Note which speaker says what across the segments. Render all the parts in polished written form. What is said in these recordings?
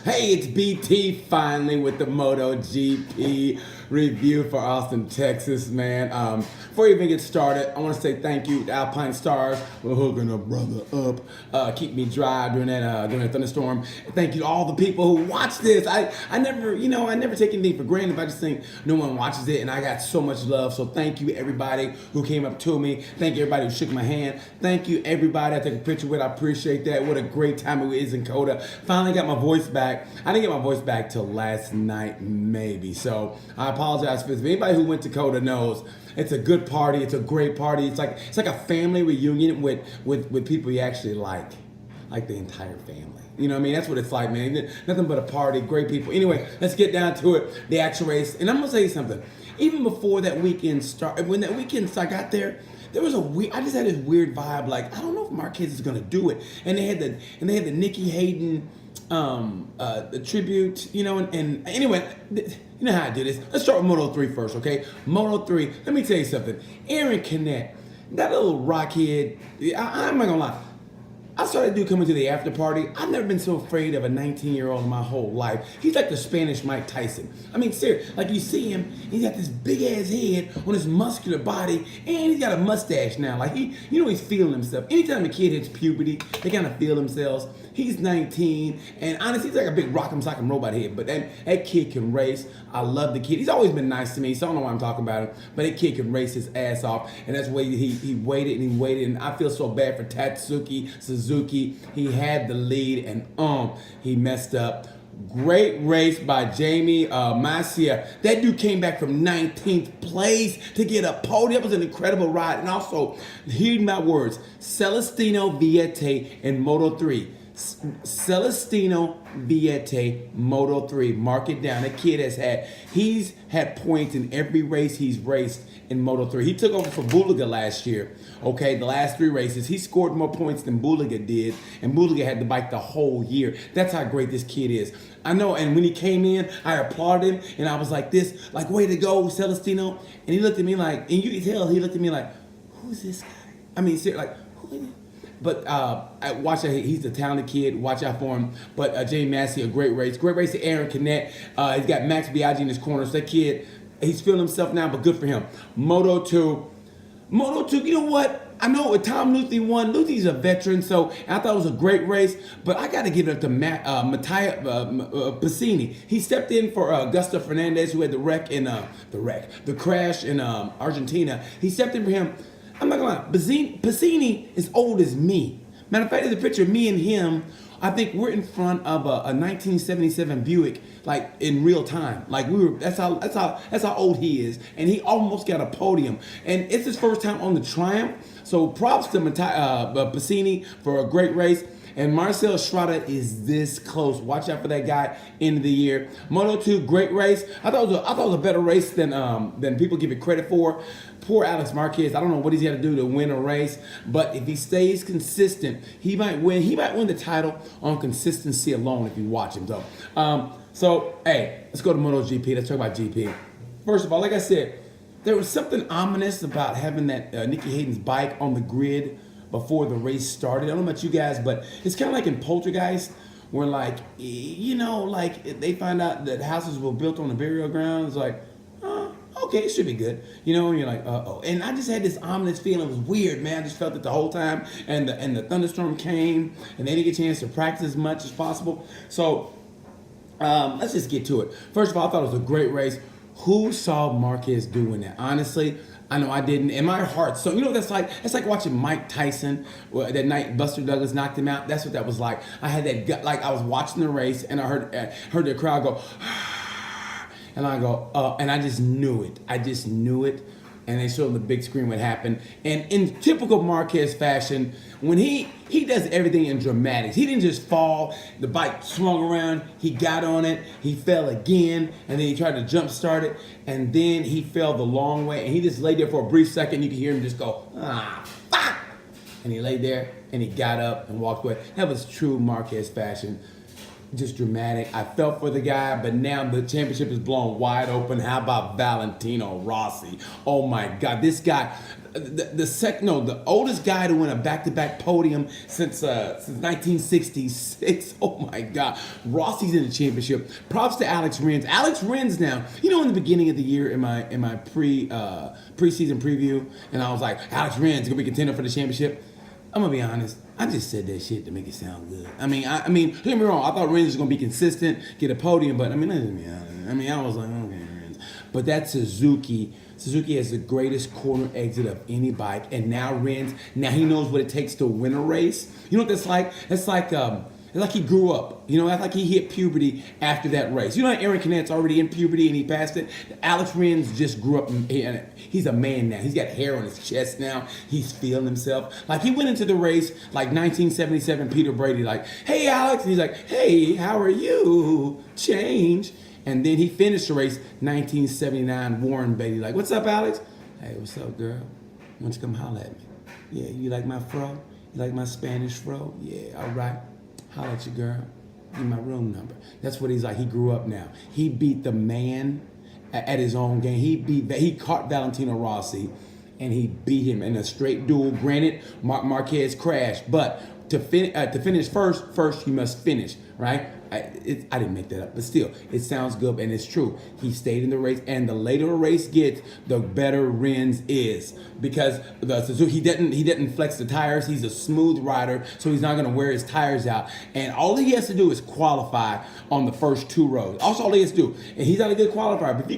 Speaker 1: Hey, it's BT finally with the MotoGP review for Austin, Texas, man. Before we even get started, I want to say thank you to Alpine Stars for hooking a brother up, keep me dry during that thunderstorm. Thank you to all the people who watch this. I never take anything for granted, but I just think no one watches it, and I got so much love. So thank you everybody who came up to me. Thank you everybody who shook my hand. Thank you everybody I took a picture with. I appreciate that. What a great time it is in Coda. Finally got my voice back. I didn't get my voice back till last night, maybe. So I apologize for this. If anybody who went to Coda knows it's a good party. It's a great party. It's like a family reunion with people you actually like the entire family. You know what I mean? That's what it's like, man. Nothing but a party, great people. Anyway, let's get down to it. The actual race, and I'm gonna say something. Even before that weekend started, when that weekend I got there. There was I just had this weird vibe, like I don't know if Marquez is gonna do it. And they had the Nikki Hayden the tribute, you know, and anyway, you know how I do this. Let's start with Moto 3 first, okay? Moto 3, let me tell you something. Aaron Canet, that little rockhead, I'm not gonna lie. I saw that dude coming to the after party. I've never been so afraid of a 19-year-old in my whole life. He's like the Spanish Mike Tyson. I mean, seriously, like you see him, he's got this big ass head on his muscular body, and he's got a mustache now. Like he's feeling himself. Anytime a kid hits puberty, they kind of feel themselves. He's 19, and honestly, he's like a big rock'em sock'em robot head. But that kid can race. I love the kid. He's always been nice to me, so I don't know why I'm talking about him. But that kid can race his ass off, and that's why he waited and he waited. And I feel so bad for Tatsuki Suzuki. He had the lead, and he messed up. Great race by Jamie Masia. That dude came back from 19th place to get a podium. That was an incredible ride. And also, heed my words, Celestino Vietti in Moto 3. Celestino Vietti, Moto 3. Mark it down. That kid he's had points in every race he's raced in Moto 3. He took over for Bulega last year. Okay, the last 3 races, he scored more points than Bulega did, and Bulega had the bike the whole year. That's how great this kid is. I know, and when he came in, I applauded him, and I was like this, like, way to go, Celestino. And he looked at me like, and you can tell he looked at me like, who's this guy? I mean, seriously, like, who is he? But watch out, he's a talented kid. Watch out for him. But Jamie Massey, a great race. Great race to Aaron Canet. He's got Max Biaggi in his corner. So that kid, he's feeling himself now, but good for him. Moto 2, you know what? I know Tom Luthi won. Luthi's a veteran, so I thought it was a great race. But I got to give it up to Mattia Pacini. He stepped in for Augusto Fernandez, who had the crash in Argentina. He stepped in for him. I'm not gonna lie, Pacini is old as me. Matter of fact, there's a picture of me and him. I think we're in front of a 1977 Buick, like in real time. Like that's how old he is, and he almost got a podium. And it's his first time on the Triumph. So props to Pacini for a great race. And Marcel Schroeder is this close. Watch out for that guy end of the year. Moto 2, great race. I thought it was a better race than people give it credit for. Poor Alex Marquez. I don't know what he's got to do to win a race, but if he stays consistent, he might win. He might win the title on consistency alone if you watch him. So hey, let's go to MotoGP. Let's talk about GP. First of all, like I said, there was something ominous about having that Nikki Hayden's bike on the grid before the race started. I don't know about you guys, but it's kind of like in Poltergeist, where like, you know, like they find out that houses were built on the burial ground. It's like, okay, it should be good. You know, and you're like, uh-oh. And I just had this ominous feeling. It was weird, man. I just felt it the whole time. And the thunderstorm came, and they didn't get a chance to practice as much as possible. So let's just get to it. First of all, I thought it was a great race. Who saw Marquez doing that? Honestly, I know I didn't. In my heart, so you know that's like it's like watching Mike Tyson that night Buster Douglas knocked him out. That's what that was like. I had that gut, like I was watching the race and I heard the crowd go, and I go, and I just knew it. And they showed on the big screen what happened. And in typical Marquez fashion, when he does everything in dramatics. He didn't just fall. The bike swung around. He got on it. He fell again. And then he tried to jump start it. And then he fell the long way. And he just laid there for a brief second. You could hear him just go, fuck. And he laid there and he got up and walked away. That was true Marquez fashion. just dramatic. I felt for the guy, but now the championship is blown wide open. How about Valentino Rossi? Oh my God, this guy, the oldest guy to win a back-to-back podium since 1966. Oh my God, Rossi's in the championship. Props to Alex Rins. Alex Rins now, in the beginning of the year in my preseason preview, and I was like, Alex Rins is gonna be contender for the championship. I'm gonna be honest. I just said that shit to make it sound good. I mean, don't get me wrong. I thought Rins was gonna be consistent, get a podium, but I was like, okay, Rins. But that's Suzuki. Suzuki has the greatest corner exit of any bike, and now Rins. Now he knows what it takes to win a race. You know what that's like? It's like he grew up. That's like he hit puberty after that race. Aaron Canet's already in puberty and he passed it. Alex Rins just grew up and he's a man now. He's got hair on his chest now. He's feeling himself. Like he went into the race like 1977 Peter Brady, like, hey Alex. And he's like, hey, how are you? Change. And then he finished the race 1979 Warren Beatty, like, what's up, Alex? Hey, what's up, girl? Why don't you come holler at me? Yeah, you like my fro? You like my Spanish fro? Yeah, all right. Holler at you, girl. Give me my room number. That's what he's like. He grew up now. He beat the man at his own game. He caught Valentino Rossi, and he beat him in a straight duel. Granted, Marquez crashed, but to finish first you must finish, right? I didn't make that up, but still, it sounds good and it's true. He stayed in the race, and the later a race gets, the better Rins is, because the Suzuki he didn't flex the tires. He's a smooth rider, so he's not going to wear his tires out. And all he has to do is qualify on the first two rows. Also, all he has to do, and he's not a good qualifier. But if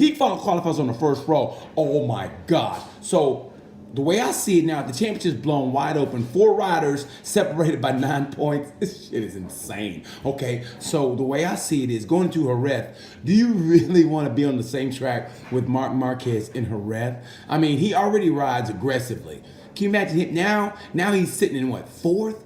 Speaker 1: he qualifies on the first row, oh my God! So the way I see it now, the championship's blown wide open. 4 riders separated by 9 points. This shit is insane. Okay, so the way I see it is, going to Jerez, do you really want to be on the same track with Marc Marquez in Jerez? I mean, he already rides aggressively. Can you imagine him now? Now he's sitting in what, 4th,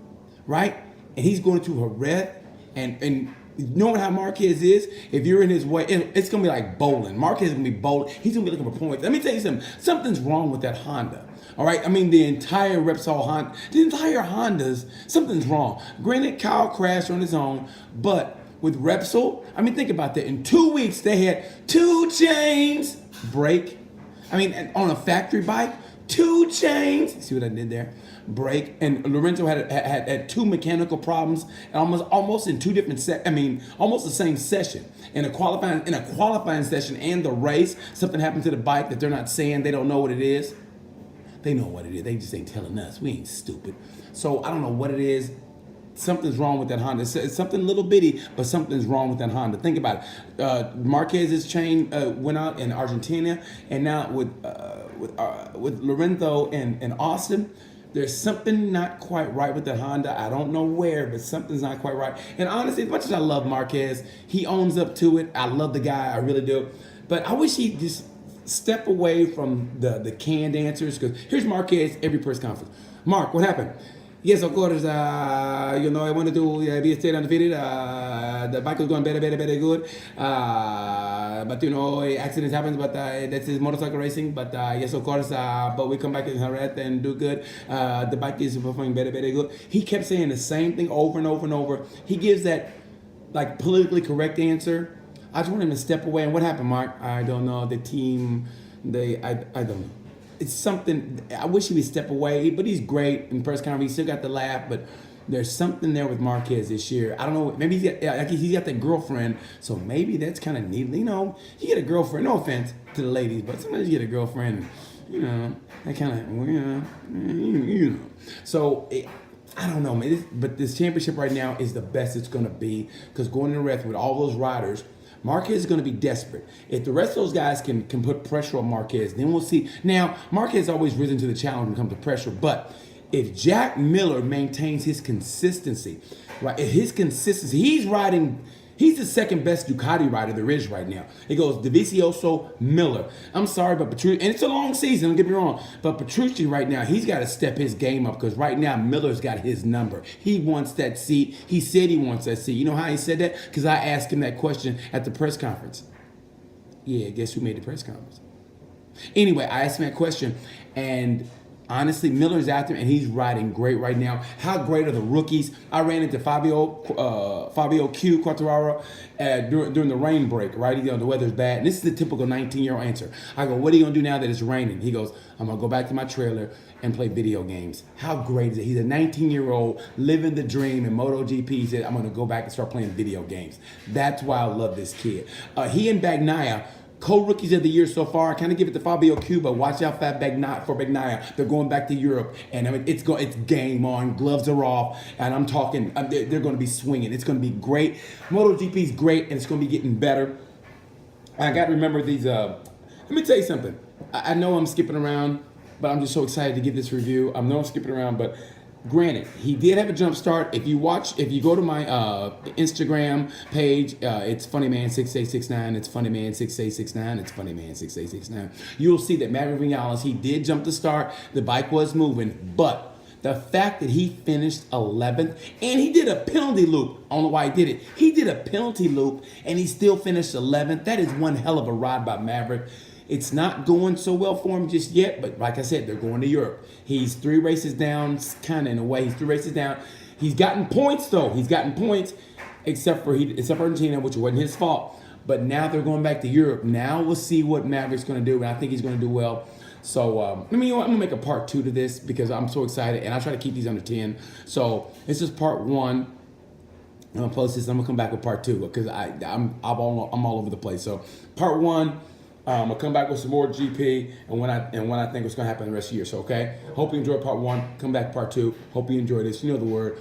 Speaker 1: right? And he's going to Jerez, and knowing how Marquez is, if you're in his way, it's going to be like bowling. Marquez is going to be bowling. He's going to be looking for points. Let me tell you something. Something's wrong with that Honda. All right? I mean, the entire Repsol Honda, Hondas, something's wrong. Granted, Kyle crashed on his own, but with Repsol, I mean, think about that. In 2 weeks, they had 2 chains break. I mean, on a factory bike, 2 chains. See what I did there? Break. And Lorenzo had 2 mechanical problems, and almost in 2 different almost the same session. In a qualifying session and the race, something happened to the bike that they're not saying. They don't know what it is. They know what it is. They just ain't telling us. We ain't stupid. So I don't know what it is. Something's wrong with that Honda. It's something little bitty, but something's wrong with that Honda. Think about it. Marquez's chain went out in Argentina, and now with Lorenzo and Austin, there's something not quite right with that Honda. I don't know where, but something's not quite right. And honestly, as much as I love Marquez, he owns up to it. I love the guy. I really do. But I wish he'd just step away from the canned answers, because here's Marquez every press conference. Mark, what happened? Yes, of course, I wanted to be stayed undefeated. The bike was going better, good. But, accidents happen, but that's his motorcycle racing. But, yes, of course, but we come back in Jerez and do good. The bike is performing better, good. He kept saying the same thing over and over and over. He gives that, like, politically correct answer. I just want him to step away. And what happened, Mark? I don't know. The team, I don't know. It's something. I wish he would step away, but he's great in press conference. He still got the laugh, but there's something there with Marquez this year. I don't know. Maybe he's got that girlfriend, so maybe that's kind of neat. You get a girlfriend. No offense to the ladies, but sometimes you get a girlfriend, that kind of, So. I don't know, man. But this championship right now is the best it's going to be, because going to Jerez with all those riders, Marquez is going to be desperate. If the rest of those guys can put pressure on Marquez, then we'll see. Now, Marquez has always risen to the challenge when it comes to pressure, but if Jack Miller maintains his consistency, right? He's the second best Ducati rider there is right now. It goes Dovizioso, Miller. I'm sorry, but Petrucci, and it's a long season, don't get me wrong, but Petrucci right now, he's got to step his game up, because right now Miller's got his number. He wants that seat. He said he wants that seat. You know how he said that? Because I asked him that question at the press conference. Yeah, guess who made the press conference? Anyway, I asked him that question, and honestly, Miller's after him, and he's riding great right now. How great are the rookies? I ran into Fabio Q Quartararo during the rain break, right? The weather's bad. And this is the typical 19-year-old answer. I go, what are you going to do now that it's raining? He goes, I'm going to go back to my trailer and play video games. How great is it? He's a 19-year-old living the dream in MotoGP. He said, I'm going to go back and start playing video games. That's why I love this kid. He and Bagnaia, co-rookies of the year so far. I kind of give it to Fabio Q, but watch out for Bagnaia. They're going back to Europe, and I mean, it's game on. Gloves are off, and I'm talking. They're going to be swinging. It's going to be great. MotoGP is great, and it's going to be getting better. I got to remember these. Let me tell you something. I know I'm skipping around, but I'm just so excited to give this review. I know I'm skipping around, but granted, he did have a jump start. If you go to my Instagram page, it's Funnyman6869. It's Funnyman6869. It's Funnyman6869. You'll see that Maverick Vinales, he did jump the start. The bike was moving, but the fact that he finished 11th and he did a penalty loop. I don't know why he did it. He did a penalty loop and he still finished 11th. That is one hell of a ride by Maverick. It's not going so well for him just yet, but like I said, they're going to Europe. He's 3 races down, kind of in a way. He's 3 races down. He's gotten points, though. He's gotten points, except for Argentina, which wasn't his fault. But now they're going back to Europe. Now we'll see what Maverick's going to do, and I think he's going to do well. So, I'm going to make a part 2 to this because I'm so excited, and I try to keep these under 10. So this is part 1. I'm going to post this. I'm going to come back with part 2 because I'm all over the place. So part 1. I'll come back with some more GP and when I think what's gonna happen the rest of the year. So okay, hope you enjoyed part 1. Come back part 2. Hope you enjoyed this. You know the word.